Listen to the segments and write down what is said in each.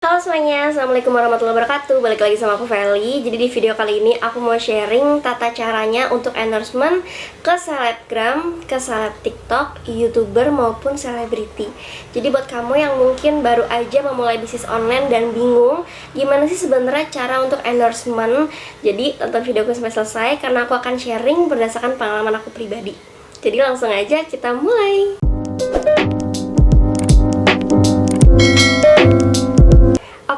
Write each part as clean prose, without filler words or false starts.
Halo semuanya, Assalamualaikum warahmatullahi wabarakatuh. Balik lagi sama aku Feli. Jadi di video kali ini aku mau sharing tata caranya untuk endorsement ke selebgram, ke seleb TikTok, YouTuber maupun selebriti. Jadi buat kamu yang mungkin baru aja memulai bisnis online dan bingung gimana sih sebenarnya cara untuk endorsement, jadi tonton videoku sampai selesai karena aku akan sharing berdasarkan pengalaman aku pribadi. Jadi langsung aja kita mulai.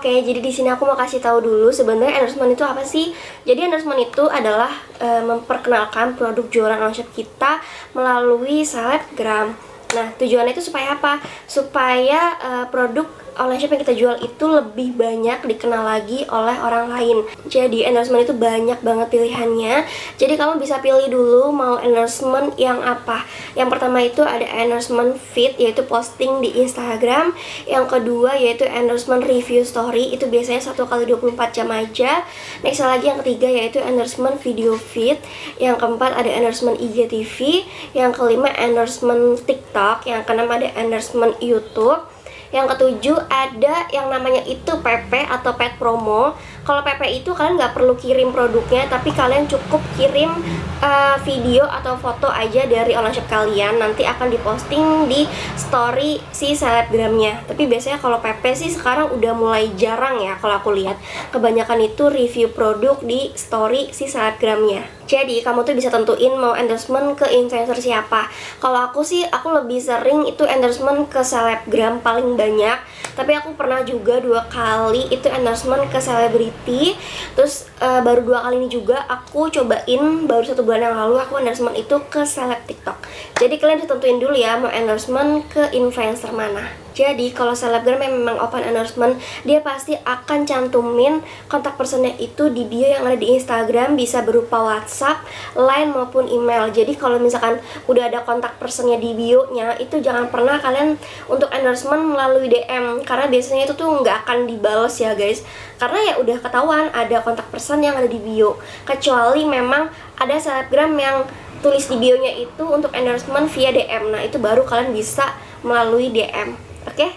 Oke, jadi di sini aku mau kasih tahu dulu sebenarnya endorsement itu apa sih? Jadi endorsement itu adalah memperkenalkan produk jualan online shop kita melalui selebgram. Nah, tujuannya itu supaya apa? Supaya produk online shop yang kita jual itu lebih banyak dikenal lagi oleh orang lain. Jadi endorsement itu banyak banget pilihannya. Jadi kamu bisa pilih dulu mau endorsement yang apa. Yang pertama itu ada endorsement feed, yaitu posting di Instagram. Yang kedua yaitu endorsement review story, itu biasanya 1x24 jam aja. Next lagi yang ketiga yaitu endorsement video feed. Yang keempat ada endorsement IGTV. Yang kelima endorsement TikTok. Yang keenam ada endorsement YouTube. Yang ketujuh ada yang namanya itu PP atau paid promo. Kalau PP itu kalian nggak perlu kirim produknya, tapi kalian cukup kirim video atau foto aja dari online shop kalian. Nanti akan diposting di story si selebgramnya. Tapi biasanya kalau PP sih sekarang udah mulai jarang ya kalau aku lihat. Kebanyakan itu review produk di story si selebgramnya. Jadi kamu tuh bisa tentuin mau endorsement ke influencer siapa. Kalau aku sih, aku lebih sering itu endorsement ke selebgram paling banyak. Tapi aku pernah juga 2 kali itu endorsement ke selebriti. Terus baru 2 kali ini juga aku cobain, baru 1 bulan yang lalu aku endorsement itu ke seleb TikTok. Jadi kalian bisa tentuin dulu ya mau endorsement ke influencer mana. Jadi kalau selebgram yang memang open endorsement, dia pasti akan cantumin kontak personnya itu di bio yang ada di Instagram, bisa berupa WhatsApp, Line maupun email. Jadi kalau misalkan udah ada kontak personnya di bio-nya, itu jangan pernah kalian untuk endorsement melalui DM, karena biasanya itu tuh nggak akan dibales ya guys. Karena ya udah ketahuan ada kontak person yang ada di bio. Kecuali memang ada selebgram yang tulis di bio-nya itu untuk endorsement via DM. Nah itu baru kalian bisa melalui DM. Oke?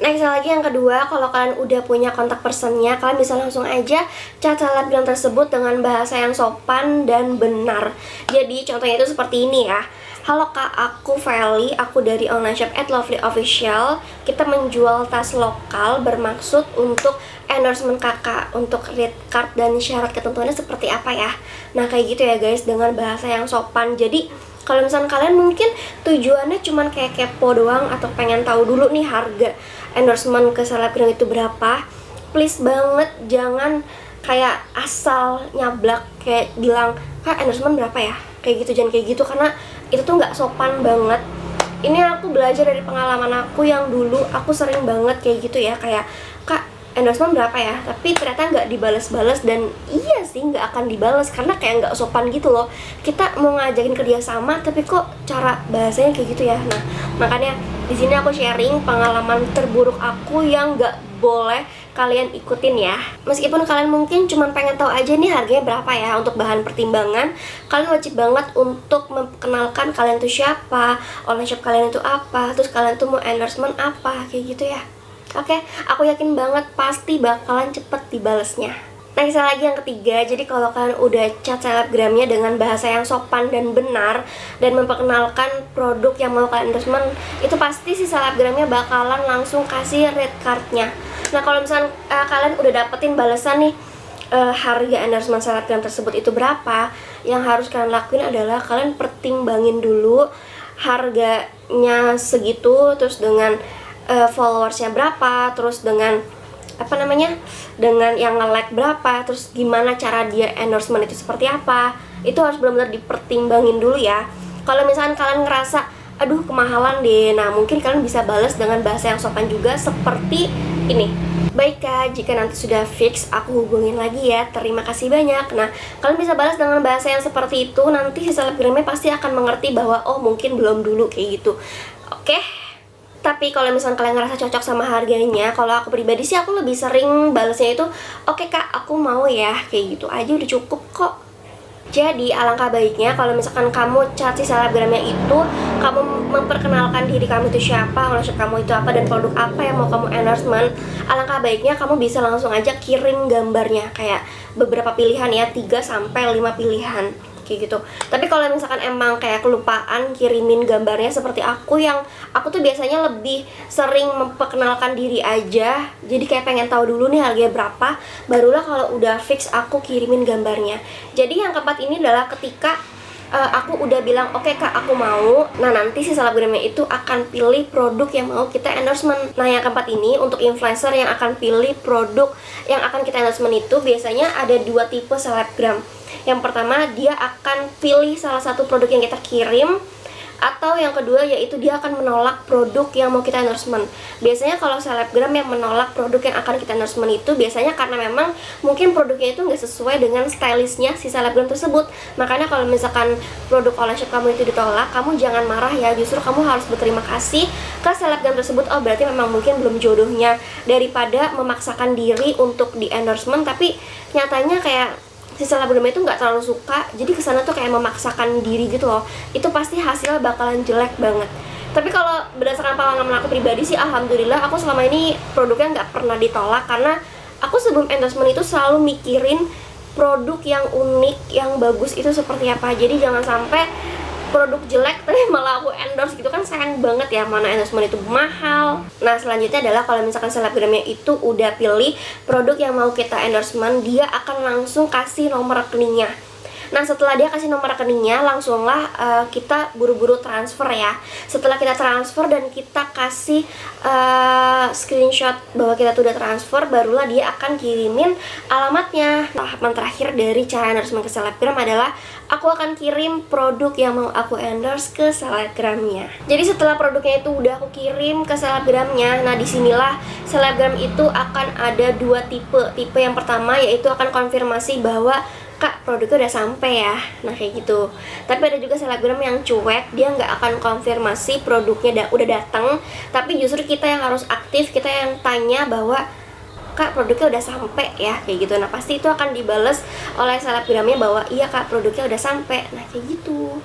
Next lagi yang kedua, kalau kalian udah punya kontak personnya, kalian bisa langsung aja chat selebgram tersebut dengan bahasa yang sopan dan benar. Jadi contohnya itu seperti ini ya. Halo kak, aku Feli, aku dari online shop @lovelyofficial. Kita menjual tas lokal bermaksud untuk endorsement kakak, untuk rate card dan syarat ketentuannya seperti apa ya. Nah kayak gitu ya guys, dengan bahasa yang sopan. Jadi kalau misalnya kalian mungkin tujuannya cuman kayak kepo doang atau pengen tahu dulu nih harga endorsement ke selebgram itu berapa, please banget jangan kayak asal nyablak kayak bilang kak endorsement berapa ya, kayak gitu. Jangan kayak gitu karena itu tuh nggak sopan banget. Ini aku belajar dari pengalaman aku yang dulu aku sering banget kayak gitu ya, kayak kak endorsement berapa ya, tapi ternyata nggak dibales-bales. Dan iya sih nggak akan dibales karena kayak nggak sopan gitu loh. Kita mau ngajakin kerjasama tapi kok cara bahasanya kayak gitu ya. Nah makanya di sini aku sharing pengalaman terburuk aku yang nggak boleh kalian ikutin ya. Meskipun kalian mungkin cuma pengen tahu aja nih harganya berapa ya, untuk bahan pertimbangan kalian wajib banget untuk memperkenalkan kalian tuh siapa, online shop kalian itu apa, terus kalian tuh mau endorsement apa, kayak gitu ya. Oke, aku yakin banget pasti bakalan cepet dibalesnya. Next lagi yang ketiga, jadi kalau kalian udah chat selebgramnya dengan bahasa yang sopan dan benar dan memperkenalkan produk yang mau kalian endorsement, itu pasti si selebgramnya bakalan langsung kasih rate cardnya. Nah kalau misalnya kalian udah dapetin balasan nih, harga endorsement selebgram tersebut itu berapa, yang harus kalian lakuin adalah kalian pertimbangin dulu harganya segitu, terus dengan followersnya berapa, terus dengan dengan yang nge-like berapa, terus gimana cara dia endorsement itu seperti apa. Itu harus benar-benar dipertimbangin dulu ya. Kalau misalkan kalian ngerasa aduh kemahalan deh, nah mungkin kalian bisa balas dengan bahasa yang sopan juga seperti ini. Baik kak, jika nanti sudah fix aku hubungin lagi ya, terima kasih banyak. Nah kalian bisa balas dengan bahasa yang seperti itu, nanti si selebgramnya pasti akan mengerti bahwa oh mungkin belum dulu kayak gitu. Oke? Tapi kalau misalnya kalian ngerasa cocok sama harganya, kalau aku pribadi sih aku lebih sering balasnya itu oke kak, aku mau ya, kayak gitu aja udah cukup kok. Jadi alangkah baiknya kalau misalkan kamu chat si selebgramnya itu, kamu memperkenalkan diri kamu itu siapa, online shop kamu itu apa, dan produk apa yang mau kamu endorsement, alangkah baiknya kamu bisa langsung aja kirim gambarnya, kayak beberapa pilihan ya, 3-5 pilihan kayak gitu. Tapi kalau misalkan emang kayak kelupaan kirimin gambarnya, seperti aku tuh biasanya lebih sering memperkenalkan diri aja, jadi kayak pengen tahu dulu nih harganya berapa, barulah kalau udah fix aku kirimin gambarnya. Jadi yang keempat ini adalah ketika aku udah bilang oke kak aku mau, nah nanti si selebgramnya itu akan pilih produk yang mau kita endorsement. Nah yang keempat ini untuk influencer yang akan pilih produk yang akan kita endorsement itu biasanya ada 2 tipe selebgram. Yang pertama, dia akan pilih salah satu produk yang kita kirim, atau yang kedua yaitu dia akan menolak produk yang mau kita endorsement. Biasanya kalau selebgram yang menolak produk yang akan kita endorsement itu biasanya karena memang mungkin produknya itu nggak sesuai dengan stylishnya si selebgram tersebut. Makanya kalau misalkan produk online shop kamu itu ditolak, kamu jangan marah ya, justru kamu harus berterima kasih ke selebgram tersebut. Oh berarti memang mungkin belum jodohnya, daripada memaksakan diri untuk di endorsement tapi nyatanya kayak si selebgram itu nggak terlalu suka, jadi kesana tuh kayak memaksakan diri gitu loh. Itu pasti hasilnya bakalan jelek banget. Tapi kalau berdasarkan pengalaman aku pribadi sih, alhamdulillah aku selama ini produknya nggak pernah ditolak, karena aku sebelum endorsement itu selalu mikirin produk yang unik, yang bagus itu seperti apa. Jadi jangan sampai produk jelek tapi malah aku endorse gitu, kan sayang banget ya, mana endorsement itu mahal. Nah selanjutnya adalah kalau misalkan selebgramnya itu udah pilih produk yang mau kita endorsement, dia akan langsung kasih nomor rekeningnya. Nah setelah dia kasih nomor rekeningnya, langsunglah kita buru-buru transfer ya. Setelah kita transfer dan kita kasih screenshot bahwa kita tuh udah transfer, barulah dia akan kirimin alamatnya. Tahapan terakhir dari cara endorsement ke selebgram adalah aku akan kirim produk yang mau aku endorse ke selebgramnya. Jadi setelah produknya itu udah aku kirim ke selebgramnya, nah disinilah selebgram itu akan ada 2 tipe. Tipe yang pertama yaitu akan konfirmasi bahwa kak produknya udah sampai ya, nah kayak gitu. Tapi ada juga selebgram yang cuek, dia nggak akan konfirmasi produknya udah datang, tapi justru kita yang harus aktif, kita yang tanya bahwa kak produknya udah sampai ya, kayak gitu. Nah pasti itu akan dibales oleh selebgramnya bahwa iya kak produknya udah sampai, nah kayak gitu.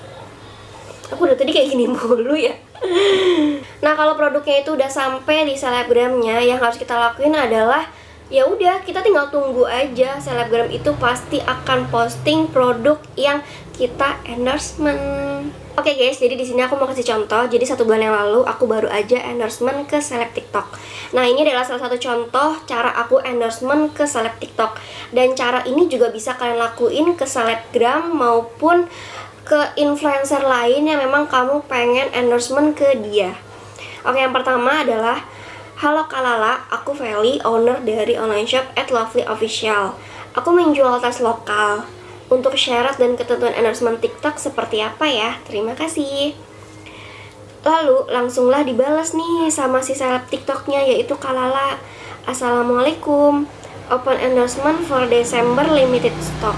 Aku udah tadi kayak gini mulu ya. Nah kalau produknya itu udah sampai di selebgramnya, yang harus kita lakuin adalah ya udah kita tinggal tunggu aja, selebgram itu pasti akan posting produk yang kita endorsement. Oke guys, jadi di sini aku mau kasih contoh. Jadi 1 bulan yang lalu aku baru aja endorsement ke seleb TikTok. Nah ini adalah salah satu contoh cara aku endorsement ke seleb TikTok. Dan cara ini juga bisa kalian lakuin ke selebgram maupun ke influencer lain yang memang kamu pengen endorsement ke dia. Oke, yang pertama adalah halo Kak Lala, aku Feli, owner dari online shop @lovelyofficial. Aku menjual tas lokal. Untuk syarat dan ketentuan endorsement TikTok seperti apa ya? Terima kasih. Lalu langsunglah dibalas nih sama si seleb TikToknya, yaitu Kak Lala. Assalamualaikum, open endorsement for December limited stock.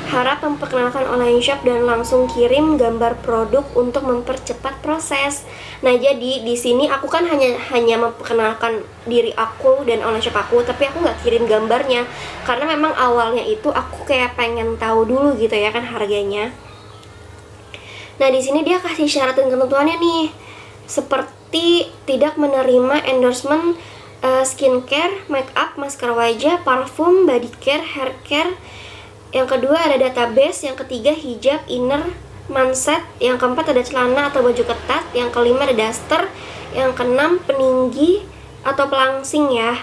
Harap memperkenalkan online shop dan langsung kirim gambar produk untuk mempercepat proses. Nah, jadi di sini aku kan hanya memperkenalkan diri aku dan online shop aku, tapi aku nggak kirim gambarnya karena memang awalnya itu aku kayak pengen tahu dulu gitu ya kan harganya. Nah, di sini dia kasih syarat dan ketentuannya nih. Seperti tidak menerima endorsement skincare, make up, masker wajah, parfum, body care, hair care. Yang kedua ada database, yang ketiga hijab, inner, manset, yang keempat ada celana atau baju ketat, yang kelima ada daster, yang keenam peninggi atau pelangsing ya.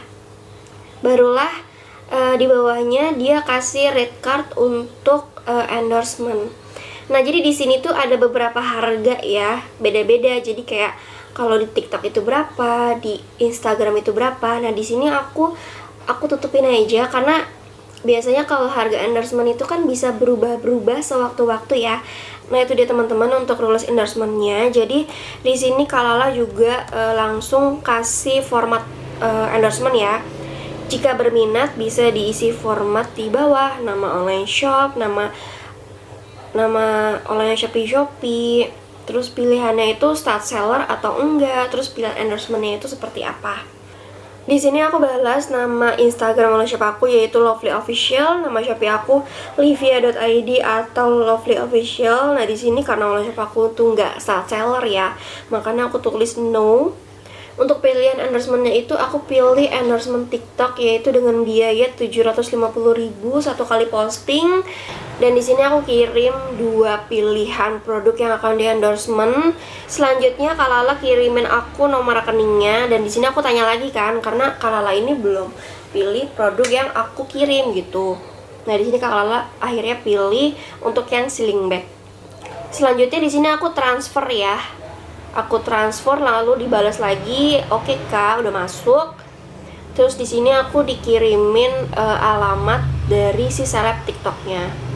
Barulah di bawahnya dia kasih red card untuk endorsement. Nah jadi di sini tuh ada beberapa harga ya, beda-beda. Jadi kayak kalau di TikTok itu berapa, di Instagram itu berapa. Nah di sini aku tutupin aja karena biasanya kalau harga endorsement itu kan bisa berubah-berubah sewaktu-waktu ya. Nah itu dia teman-teman untuk rules endorsementnya. Jadi di sini Kak Lala juga langsung kasih format endorsement ya. Jika berminat bisa diisi format di bawah, nama online shop, nama online Shopee, terus pilihannya itu start seller atau enggak, terus pilihan endorsementnya itu seperti apa. Di sini aku balas nama Instagram Shop aku yaitu Lovely Official, nama Shopee aku livia.id atau Lovely Official. Nah di sini karena Shop aku tuh nggak saat seller ya, makanya aku tulis no. Untuk pilihan endorsementnya itu aku pilih endorsement TikTok yaitu dengan biaya 750.000 satu kali posting. Dan di sini aku kirim 2 pilihan produk yang akan di endorsement. Selanjutnya Kalala kirimin aku nomor rekeningnya dan di sini aku tanya lagi kan karena Kalala ini belum pilih produk yang aku kirim gitu. Nah, di sini Kalala akhirnya pilih untuk yang ceiling bag. Selanjutnya di sini aku transfer ya. Aku transfer lalu dibalas lagi, oke Kak, udah masuk. Terus di sini aku dikirimin alamat dari si seleb TikToknya.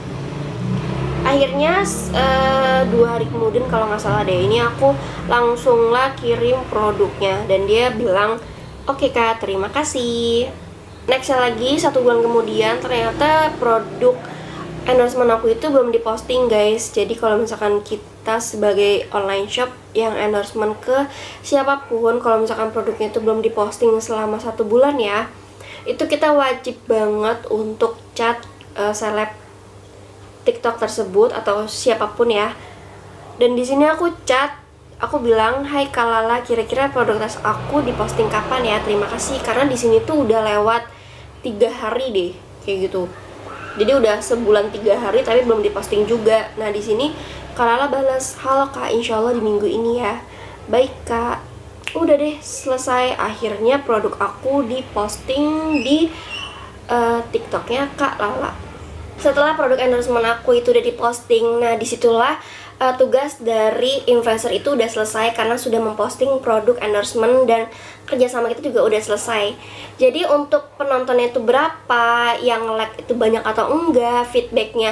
Akhirnya 2 hari kemudian kalau nggak salah deh, ini aku langsung lah kirim produknya dan dia bilang oke Kak, terima kasih. Next lagi 1 bulan kemudian ternyata produk endorsement aku itu belum diposting guys. Jadi kalau misalkan kita sebagai online shop yang endorsement ke siapapun, kalau misalkan produknya itu belum diposting selama 1 bulan ya, itu kita wajib banget untuk chat seleb TikTok tersebut atau siapapun ya. Dan di sini aku chat, aku bilang, "Hai Kalala, kira-kira produk tas aku diposting kapan ya? Terima kasih." Karena di sini tuh udah lewat 3 hari deh, kayak gitu. Jadi udah sebulan 3 hari tapi belum diposting juga. Nah di sini Kalala balas, "Halo Kak, insya Allah di minggu ini ya." "Baik Kak." Udah deh selesai. Akhirnya produk aku diposting di TikToknya Kak Lala. Setelah produk endorsement aku itu udah diposting, nah disitulah tugas dari influencer itu udah selesai karena sudah memposting produk endorsement dan kerjasama kita juga udah selesai. Jadi untuk penontonnya itu berapa, yang like itu banyak atau enggak, feedbacknya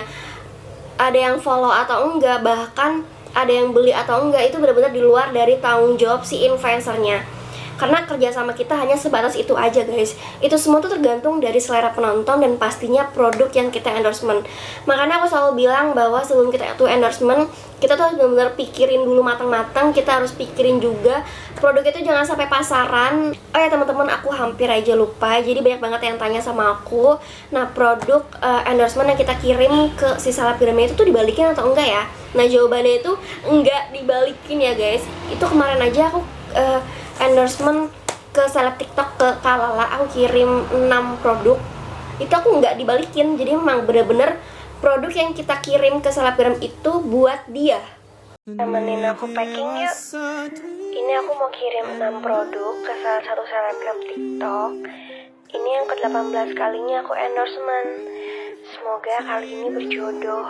ada yang follow atau enggak, bahkan ada yang beli atau enggak, itu benar-benar di luar dari tanggung jawab si influencernya. Karena kerjasama kita hanya sebatas itu aja guys. Itu semua tuh tergantung dari selera penonton dan pastinya produk yang kita endorsement. Makanya aku selalu bilang bahwa sebelum kita itu endorsement, kita tuh harus benar-benar pikirin dulu matang-matang. Kita harus pikirin juga produk itu jangan sampai pasaran. Oh ya teman-teman, aku hampir aja lupa. Jadi banyak banget yang tanya sama aku. Nah produk endorsement yang kita kirim ke si selebgramnya itu tuh dibalikin atau enggak ya? Nah jawabannya itu enggak dibalikin ya guys. Itu kemarin aja aku endorsement ke seleb TikTok ke Kalala, aku kirim 6 produk, itu aku nggak dibalikin. Jadi memang bener-bener produk yang kita kirim ke selebgram itu buat dia. Temenin aku packing yuk. Ini aku mau kirim 6 produk ke salah satu selebgram TikTok. Ini yang ke-18 kalinya aku endorsement. Semoga kali ini berjodoh.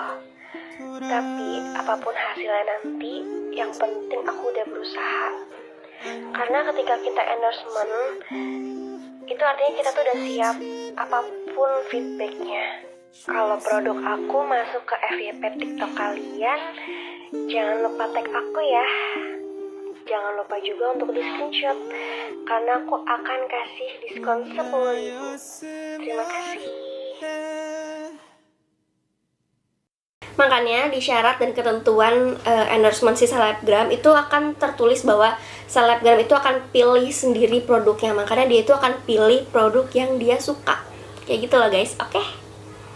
Tapi apapun hasilnya nanti, yang penting aku udah berusaha. Karena ketika kita endorsement, itu artinya kita tuh udah siap apapun feedbacknya. Kalau produk aku masuk ke FYP TikTok kalian, jangan lupa tag aku ya. Jangan lupa juga untuk di screenshot, karena aku akan kasih diskon 10.000. Terima kasih. Makanya di syarat dan ketentuan endorsement si selebgram itu akan tertulis bahwa selebgram itu akan pilih sendiri produknya. Makanya dia itu akan pilih produk yang dia suka. Kayak gitu loh guys, oke?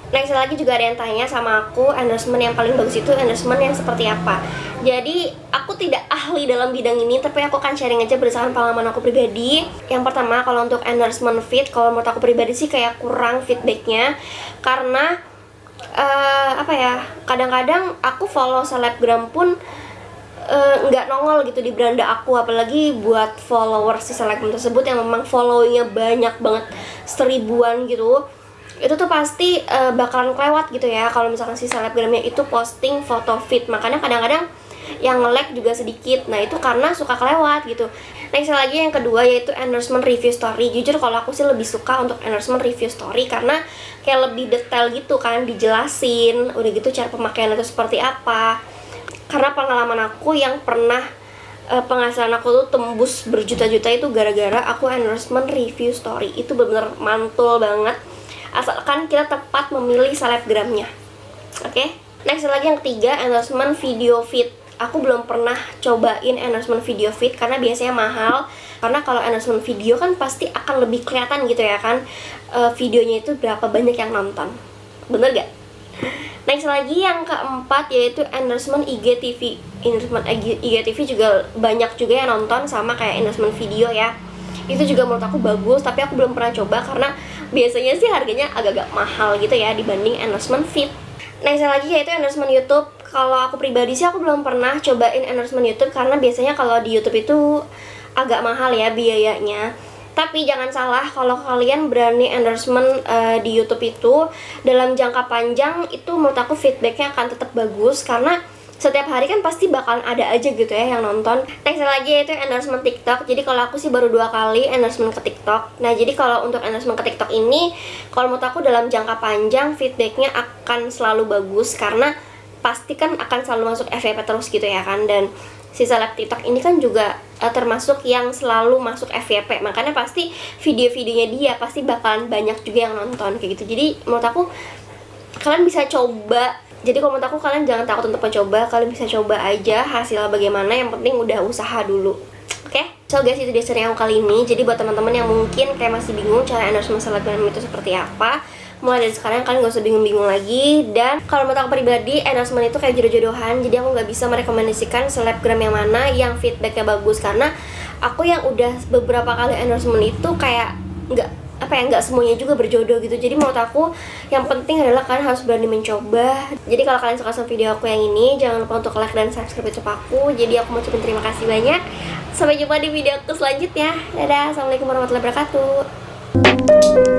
Next lagi juga ada yang tanya sama aku, endorsement yang paling bagus itu endorsement yang seperti apa? Jadi aku tidak ahli dalam bidang ini, tapi aku akan sharing aja berdasarkan pengalaman aku pribadi. Yang pertama, kalau untuk endorsement feed, kalau menurut aku pribadi sih kayak kurang feedbacknya. Karena kadang-kadang aku follow selebgram pun nggak nongol gitu di beranda aku, apalagi buat follower si selebgram tersebut yang memang followingnya banyak banget, 1000-an gitu. Itu tuh pasti bakalan kelewat gitu ya kalau misalkan si selebgramnya itu posting foto feed. Makanya kadang-kadang yang nge-like juga sedikit. Nah itu karena suka kelewat gitu. Next lagi yang kedua yaitu endorsement review story. Jujur kalau aku sih lebih suka untuk endorsement review story karena kayak lebih detail gitu kan, dijelasin udah gitu cara pemakaian itu seperti apa. Karena pengalaman aku yang pernah penghasilan aku tuh tembus berjuta-juta itu gara-gara aku endorsement review story. Itu bener-bener mantul banget asalkan kita tepat memilih selebgramnya. Oke? Next lagi yang ketiga, endorsement video feed. aku belum pernah cobain endorsement video feed karena biasanya mahal. Karena kalau endorsement video kan pasti akan lebih kelihatan gitu ya kan, videonya itu berapa banyak yang nonton. Bener gak? Next lagi yang keempat yaitu endorsement IGTV. Endorsement IGTV juga banyak juga yang nonton, sama kayak endorsement video ya. Itu juga menurut aku bagus, tapi aku belum pernah coba karena biasanya sih harganya agak-agak mahal gitu ya dibanding endorsement feed. Next lagi yaitu endorsement YouTube. Kalau aku pribadi sih aku belum pernah cobain endorsement YouTube karena biasanya kalau di YouTube itu agak mahal ya biayanya. Tapi jangan salah, kalau kalian berani endorsement di YouTube itu dalam jangka panjang, itu menurut aku feedbacknya akan tetap bagus karena setiap hari kan pasti bakalan ada aja gitu ya yang nonton. Next lagi yaitu endorsement TikTok. Jadi kalau aku sih baru 2 kali endorsement ke TikTok. Nah jadi kalau untuk endorsement ke TikTok ini, kalau menurut aku dalam jangka panjang feedbacknya akan selalu bagus karena pasti kan akan selalu masuk FYP terus gitu ya kan. Dan si seleb TikTok ini kan juga termasuk yang selalu masuk FYP, makanya pasti video-videonya dia pasti bakalan banyak juga yang nonton kayak gitu. Jadi menurut aku kalian bisa coba. Jadi kalau menurut aku kalian jangan takut untuk mencoba, kalian bisa coba aja hasilnya bagaimana, yang penting udah usaha dulu. Oke? So guys, itu desanya aku kali ini. Jadi buat teman-teman yang mungkin kayak masih bingung cara endorsement selebgram itu seperti apa, mulai dari sekarang kalian gak usah bingung-bingung lagi. Dan kalau menurut aku pribadi, endorsement itu kayak jodoh-jodohan. Jadi aku gak bisa merekomendasikan selebgram yang mana yang feedbacknya bagus, karena aku yang udah beberapa kali endorsement itu kayak nggak semuanya juga berjodoh gitu. Jadi menurut aku yang penting adalah kalian harus berani mencoba. Jadi kalau kalian suka sama video aku yang ini, jangan lupa untuk like dan subscribe YouTube aku. Jadi aku mau ucapin terima kasih banyak. Sampai jumpa di video aku selanjutnya. Dadah, assalamualaikum warahmatullahi wabarakatuh.